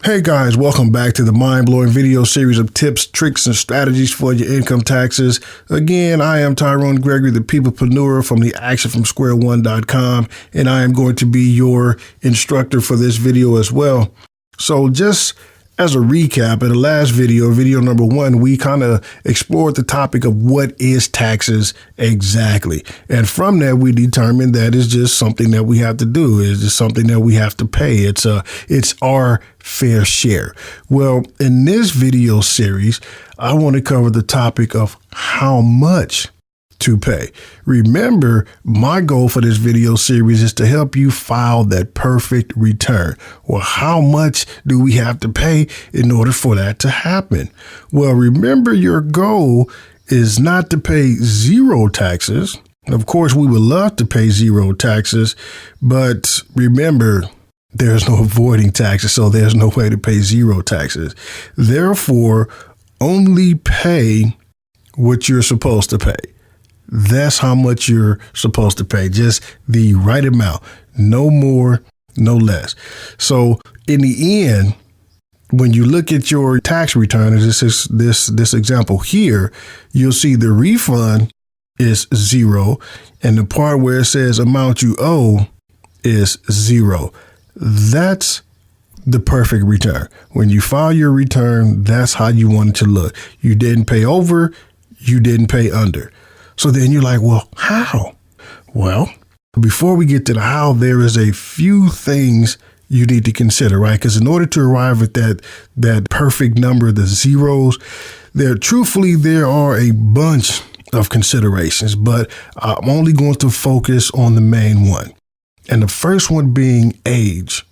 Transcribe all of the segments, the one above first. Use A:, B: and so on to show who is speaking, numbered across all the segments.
A: Hey guys, welcome back to the mind-blowing video series of tips, tricks, and strategies for your income taxes. Again, I am Tyrone Gregory, the peoplepreneur from the actionfromsquare1.com, and I am going to be your instructor for this video as well. So just as a recap, in the last video number 1, we kind of explored the topic of what is taxes exactly. And from that, we determined that it's just something that we have to do. It's just something that we have to pay. It's our fair share. Well, in this video series, I want to cover the topic of how much to pay. Remember, my goal for this video series is to help you file that perfect return. Well, how much do we have to pay in order for that to happen? Well, remember, your goal is not to pay zero taxes. Of course, we would love to pay zero taxes, but remember, there's no avoiding taxes, so there's no way to pay zero taxes. Therefore, only pay what you're supposed to pay. That's how much you're supposed to pay, just the right amount, no more, no less. So in the end, when you look at your tax return, this example here, you'll see the refund is 0, and the part where it says amount you owe is 0. That's the perfect return. When you file your return, that's how you want it to look. You didn't pay over, you didn't pay under. So then you're like, well, how? Well, before we get to the how, there is a few things you need to consider, right? Because in order to arrive at that perfect number, the zeros, there are a bunch of considerations, but I'm only going to focus on the main one. And the first one being age.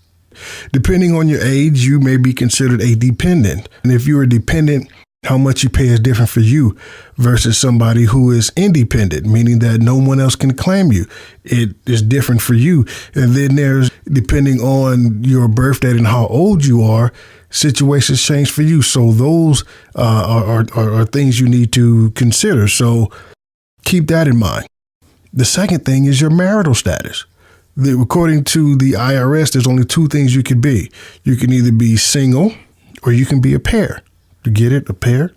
A: Depending on your age, you may be considered a dependent. And if you're a dependent, how much you pay is different for you versus somebody who is independent, meaning that no one else can claim you. It is different for you. And then there's, depending on your birth date and how old you are, situations change for you. So those are things you need to consider. So keep that in mind. The second thing is your marital status. According to the IRS, there's only 2 things you could be. You can either be single or you can be a pair. You get it? A pair?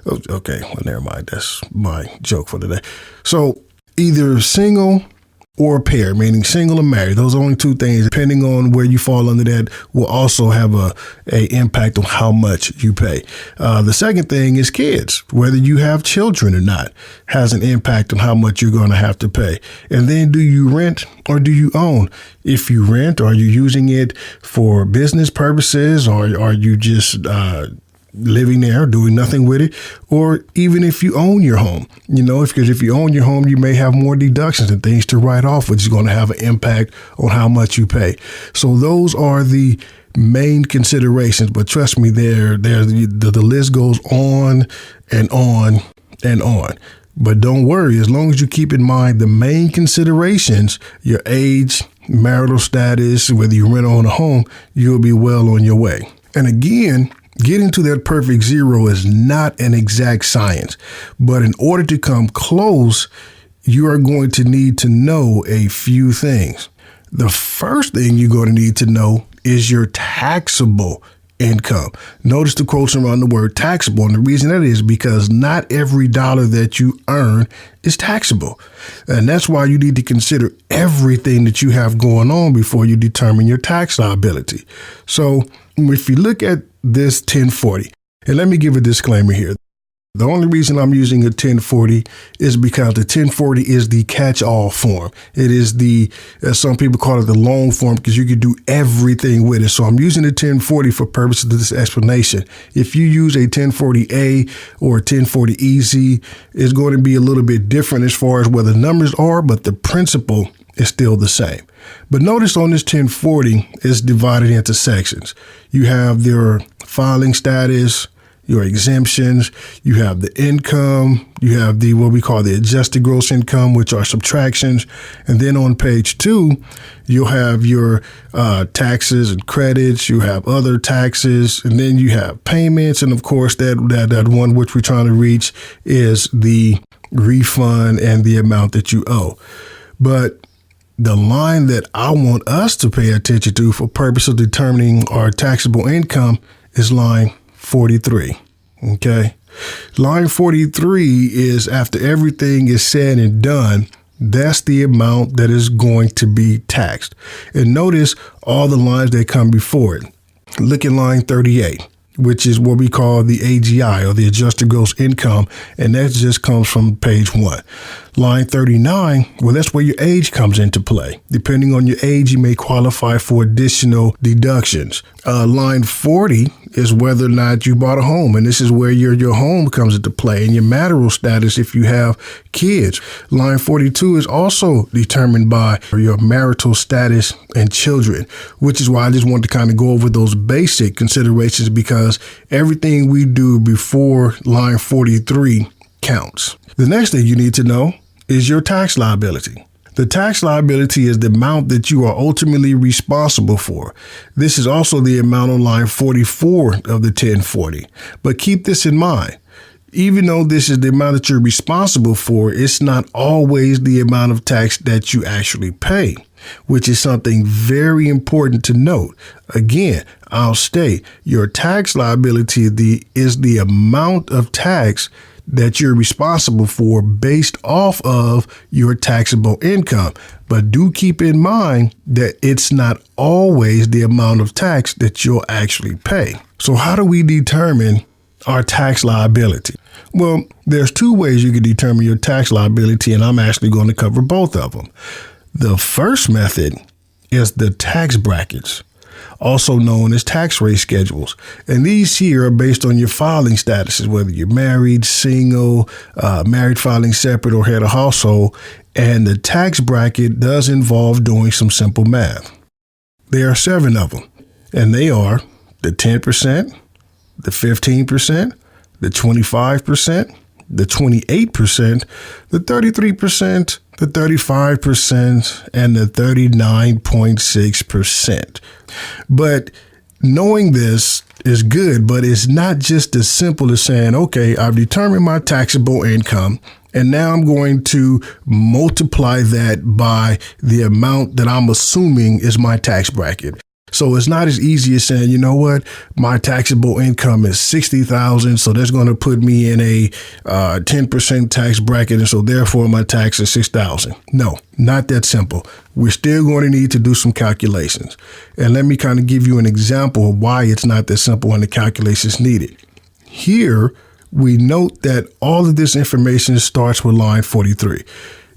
A: Okay, well, never mind. That's my joke for today. So either single or a pair, meaning single or married. Those are only 2 things. Depending on where you fall under that will also have a impact on how much you pay. The second thing is kids. Whether you have children or not has an impact on how much you're going to have to pay. And then, do you rent or do you own? If you rent, are you using it for business purposes, or are you just living there, doing nothing with it? Or even if you own your home, because if you own your home, you may have more deductions and things to write off, which is going to have an impact on how much you pay. So those are the main considerations. But trust me, the list goes on and on and on. But don't worry, as long as you keep in mind the main considerations, your age, marital status, whether you rent or own a home, you'll be well on your way. And again, getting to that perfect zero is not an exact science, but in order to come close, you are going to need to know a few things. The first thing you're going to need to know is your taxable income. Notice the quotes around the word taxable. And the reason that is because not every dollar that you earn is taxable. And that's why you need to consider everything that you have going on before you determine your tax liability. So if you look at this 1040, and let me give a disclaimer here. The only reason I'm using a 1040 is because the 1040 is the catch-all form. It is as some people call it, the long form, because you can do everything with it. So I'm using the 1040 for purposes of this explanation. If you use a 1040A or a 1040 EZ, it's going to be a little bit different as far as where the numbers are, but the principle is still the same. But notice on this 1040, it's divided into sections. You have your filing status, your exemptions, you have the income, you have what we call the adjusted gross income, which are subtractions. And then on page 2, you'll have your taxes and credits, you have other taxes, and then you have payments. And of course, that one which we're trying to reach is the refund and the amount that you owe. But the line that I want us to pay attention to for purpose of determining our taxable income is line 43. Okay. Line 43 is after everything is said and done, that's the amount that is going to be taxed. And notice all the lines that come before it. Look at line 38, which is what we call the AGI, or the adjusted gross income. And that just comes from page 1. Line 39, well, that's where your age comes into play. Depending on your age, you may qualify for additional deductions. Line 40 is whether or not you bought a home. And this is where your home comes into play, and your marital status if you have kids. Line 42 is also determined by your marital status and children, which is why I just wanted to kind of go over those basic considerations, because everything we do before line 43 counts. The next thing you need to know is your tax liability. The tax liability is the amount that you are ultimately responsible for. This is also the amount on line 44 of the 1040. But keep this in mind. Even though this is the amount that you're responsible for, it's not always the amount of tax that you actually pay, which is something very important to note. Again, I'll state your tax liability is the amount of tax that you're responsible for based off of your taxable income. But do keep in mind that it's not always the amount of tax that you'll actually pay. So how do we determine our tax liability? Well, there's 2 ways you can determine your tax liability, and I'm actually going to cover both of them. The first method is the tax brackets, also known as tax rate schedules. And these here are based on your filing statuses, whether you're married, single, married filing separate, or head of household. And the tax bracket does involve doing some simple math. There are 7 of them, and they are the 10%, the 15%, the 25%, the 28%, the 33%, the 35%, and the 39.6%. But knowing this is good, but it's not just as simple as saying, okay, I've determined my taxable income, and now I'm going to multiply that by the amount that I'm assuming is my tax bracket. So it's not as easy as saying, you know what, my taxable income is $60,000, so that's going to put me in a 10% tax bracket, and so therefore my tax is $6,000. No, not that simple. We're still going to need to do some calculations. And let me kind of give you an example of why it's not that simple and the calculations needed. Here, we note that all of this information starts with line 43.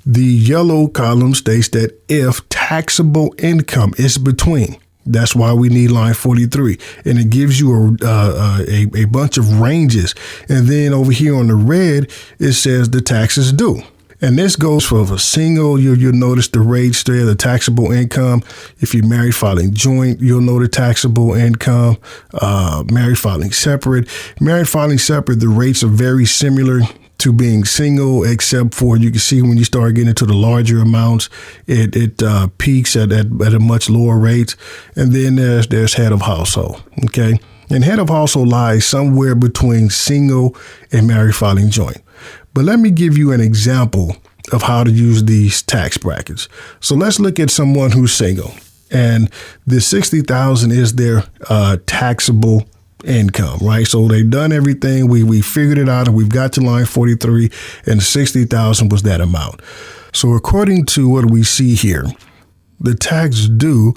A: The yellow column states that if taxable income is between. That's why we need line 43. And it gives you a bunch of ranges. And then over here on the red, it says the taxes due. And this goes for a single, you'll notice the rates there, the taxable income. If you're married filing joint, you'll know the taxable income. Married filing separate. Married filing separate, the rates are very similar to being single, except for you can see when you start getting into the larger amounts, it peaks at a much lower rate. And then there's head of household. Okay. And head of household lies somewhere between single and married filing joint. But let me give you an example of how to use these tax brackets. So let's look at someone who's single, and the $60,000 is their taxable income, right? So they've done everything. We figured it out, and we've got to line 43, and 60,000 was that amount. So according to what we see here, the tax due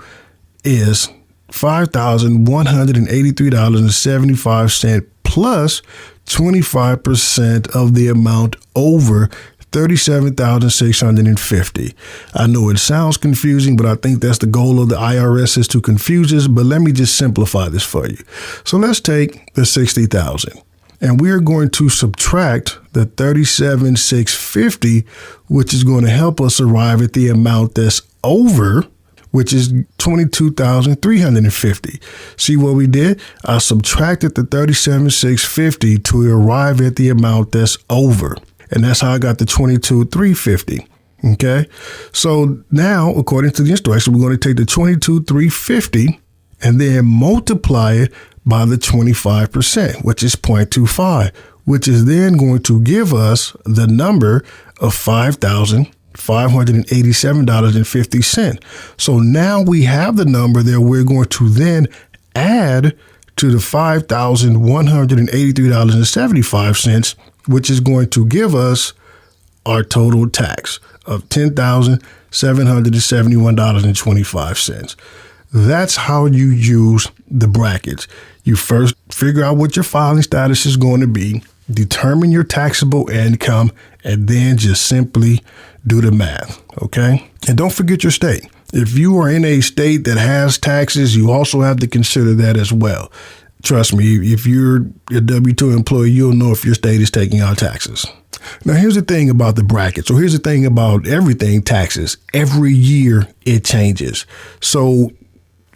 A: is $5,183.75 plus 25% of the amount over $37,650. I know it sounds confusing, but I think that's the goal of the IRS, is to confuse us. But let me just simplify this for you. So let's take the $60,000, and we're going to subtract the $37,650, which is going to help us arrive at the amount that's over, which is $22,350. See what we did? I subtracted the $37,650 to arrive at the amount that's over. And that's how I got the $22,350. Okay. So now, according to the instruction, we're going to take the $22,350 and then multiply it by the 25%, which is 0.25, which is then going to give us the number of $5,050. $587.50. So now we have the number that we're going to then add to the $5,183.75, which is going to give us our total tax of $10,771.25. That's how you use the brackets. You first figure out what your filing status is going to be, determine your taxable income, and then just simply do the math, okay? And don't forget your state. If you are in a state that has taxes, you also have to consider that as well. Trust me, if you're a W-2 employee, you'll know if your state is taking out taxes. Now, here's the thing about the brackets, or here's the thing about everything taxes. Every year it changes. So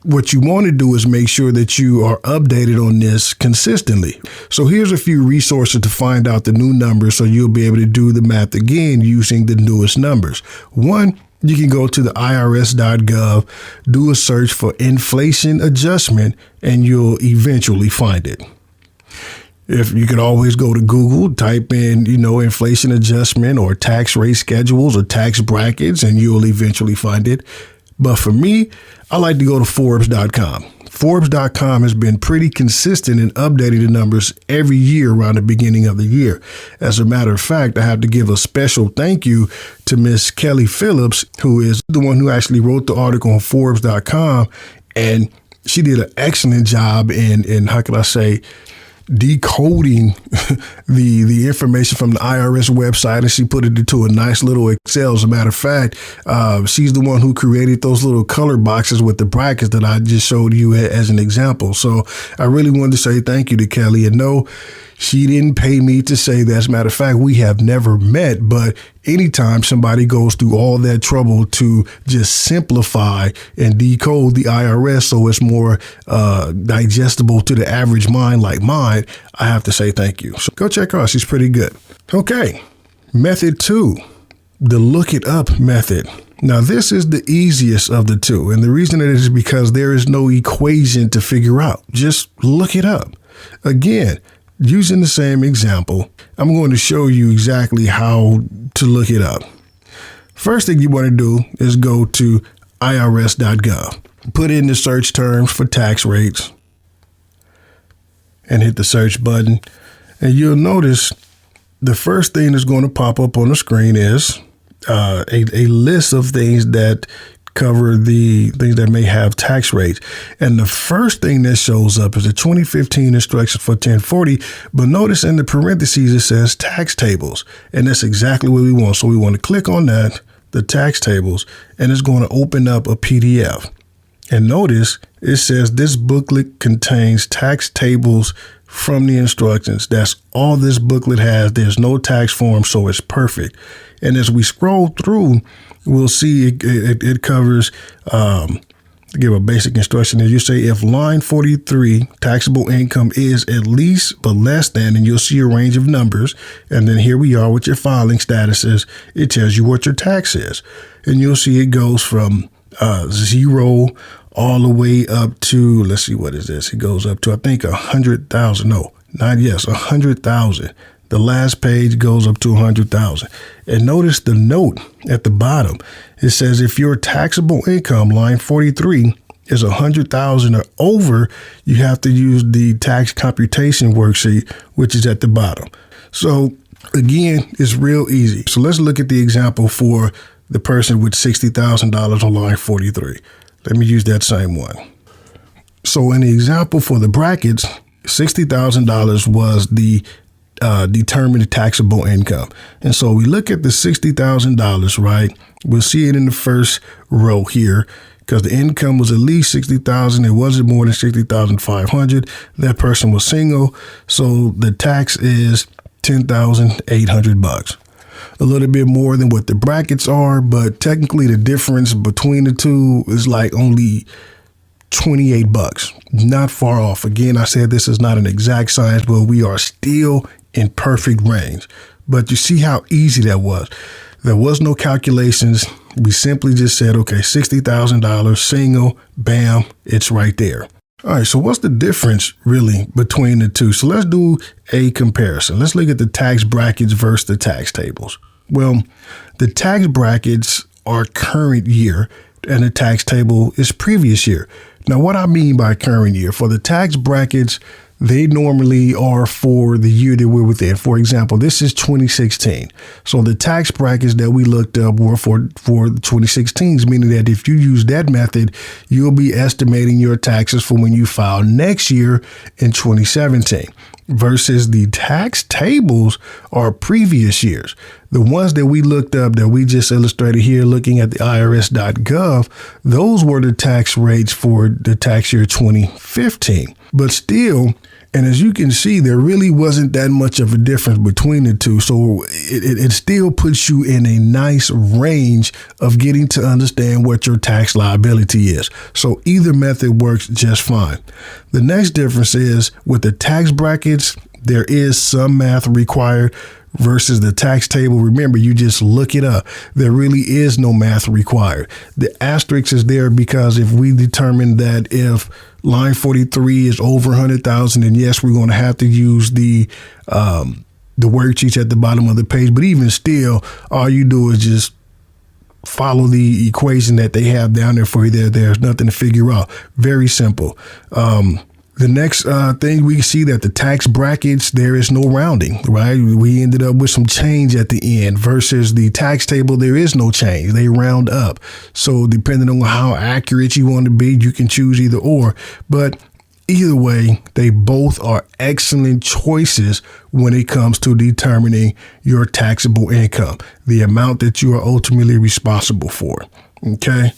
A: what you want to do is make sure that you are updated on this consistently. So here's a few resources to find out the new numbers so you'll be able to do the math again using the newest numbers. One, you can go to the irs.gov, do a search for inflation adjustment, and you'll eventually find it. If you could always go to Google, type in, inflation adjustment or tax rate schedules or tax brackets, and you'll eventually find it. But for me, I like to go to Forbes.com. Forbes.com has been pretty consistent in updating the numbers every year around the beginning of the year. As a matter of fact, I have to give a special thank you to Miss Kelly Phillips, who is the one who actually wrote the article on Forbes.com. And she did an excellent job in how can I say, decoding the information from the IRS website, and she put it into a nice little Excel. As a matter of fact, she's the one who created those little color boxes with the brackets that I just showed you as an example. So I really wanted to say thank you to Kelly. And no, she didn't pay me to say that. As a matter of fact, we have never met, but anytime somebody goes through all that trouble to just simplify and decode the IRS so it's more digestible to the average mind like mine, I have to say thank you. So go check her out. She's pretty good. Okay. Method 2, the look it up method. Now, this is the easiest of the two. And the reason it is because there is no equation to figure out. Just look it up. Again, using the same example, I'm going to show you exactly how to look it up. First thing you want to do is go to irs.gov. Put in the search terms for tax rates and hit the search button. And you'll notice the first thing that's going to pop up on the screen is a list of things that cover the things that may have tax rates. And the first thing that shows up is the 2015 instructions for 1040. But notice in the parentheses, it says tax tables. And that's exactly what we want. So we want to click on that, the tax tables, and it's going to open up a PDF. And notice it says this booklet contains tax tables from the instructions. That's all this booklet has. There's no tax form, so it's perfect. And as we scroll through, we'll see it covers, to give a basic instruction, as you say, if line 43, taxable income is at least but less than, and you'll see a range of numbers. And then here we are with your filing statuses. It tells you what your tax is. And you'll see it goes from 0 all the way up to, let's see, what is this? It goes up to, I think, 100,000. No, not yes, 100,000. The last page goes up to 100,000. And notice the note at the bottom. It says if your taxable income, line 43, is 100,000 or over, you have to use the tax computation worksheet, which is at the bottom. So again, it's real easy. So let's look at the example for the person with $60,000 on line 43. Let me use that same one. So in the example for the brackets, $60,000 was the determined taxable income. And so we look at the $60,000, right? We'll see it in the first row here because the income was at least $60,000. It wasn't more than $60,500. That person was single. So the tax is $10,800. A little bit more than what the brackets are, but technically the difference between the two is like only $28. Not far off. Again, I said this is not an exact science, but we are still in perfect range. But you see how easy that was. There was no calculations. We simply just said, okay, $60,000 single, bam, it's right there. All right, so what's the difference really between the two? So let's do a comparison. Let's look at the tax brackets versus the tax tables. Well, the tax brackets are current year and the tax table is previous year. Now, what I mean by current year, for the tax brackets, they normally are for the year that we're within. For example, this is 2016. So the tax brackets that we looked up were for the 2016s, meaning that if you use that method, you'll be estimating your taxes for when you file next year in 2017. Versus the tax tables are previous years. The ones that we looked up that we just illustrated here looking at the irs.gov, those were the tax rates for the tax year 2015. But still, and as you can see, there really wasn't that much of a difference between the two. So it still puts you in a nice range of getting to understand what your tax liability is. So either method works just fine. The next difference is with the tax brackets, there is some math required versus the tax table. Remember, you just look it up. There really is no math required. The asterisk is there because if we determine that if line 43 is over 100,000, and yes, we're going to have to use the worksheets at the bottom of the page. But even still, all you do is just follow the equation that they have down there for you there. There's nothing to figure out. Very simple. The next thing we see that the tax brackets, there is no rounding, right? We ended up with some change at the end versus the tax table. There is no change. They round up. So depending on how accurate you want to be, you can choose either or. But either way, they both are excellent choices when it comes to determining your taxable income, the amount that you are ultimately responsible for. Okay.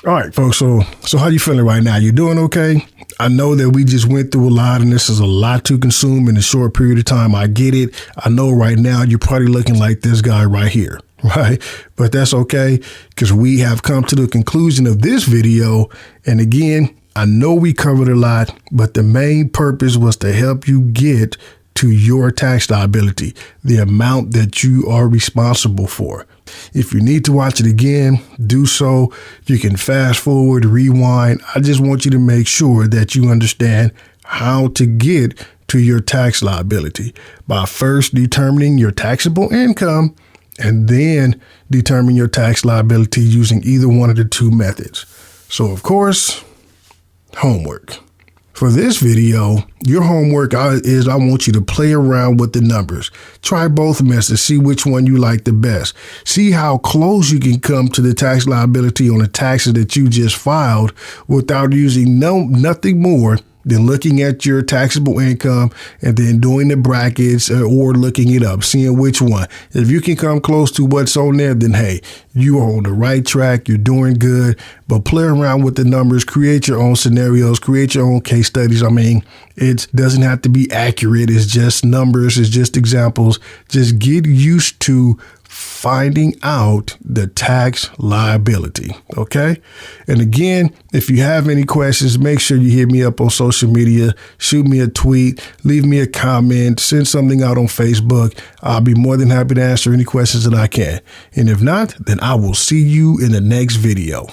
A: All right, folks. So how you feeling right now? You doing okay? I know that we just went through a lot and this is a lot to consume in a short period of time. I get it. I know right now you're probably looking like this guy right here, right? But that's okay because we have come to the conclusion of this video. And again, I know we covered a lot, but the main purpose was to help you get to your tax liability, the amount that you are responsible for. If you need to watch it again, do so. You can fast forward, rewind. I just want you to make sure that you understand how to get to your tax liability by first determining your taxable income and then determine your tax liability using either one of the two methods. So, of course, homework. For this video, your homework is I want you to play around with the numbers. Try both methods, see which one you like the best. See how close you can come to the tax liability on the taxes that you just filed without using nothing more than looking at your taxable income and then doing the brackets or looking it up, seeing which one. If you can come close to what's on there, then hey, you are on the right track. You're doing good. But play around with the numbers, create your own scenarios, create your own case studies. I mean, it doesn't have to be accurate. It's just numbers. It's just examples. Just get used to finding out the tax liability. Okay. And again, if you have any questions, make sure you hit me up on social media, shoot me a tweet, leave me a comment, send something out on Facebook. I'll be more than happy to answer any questions that I can. And if not, then I will see you in the next video.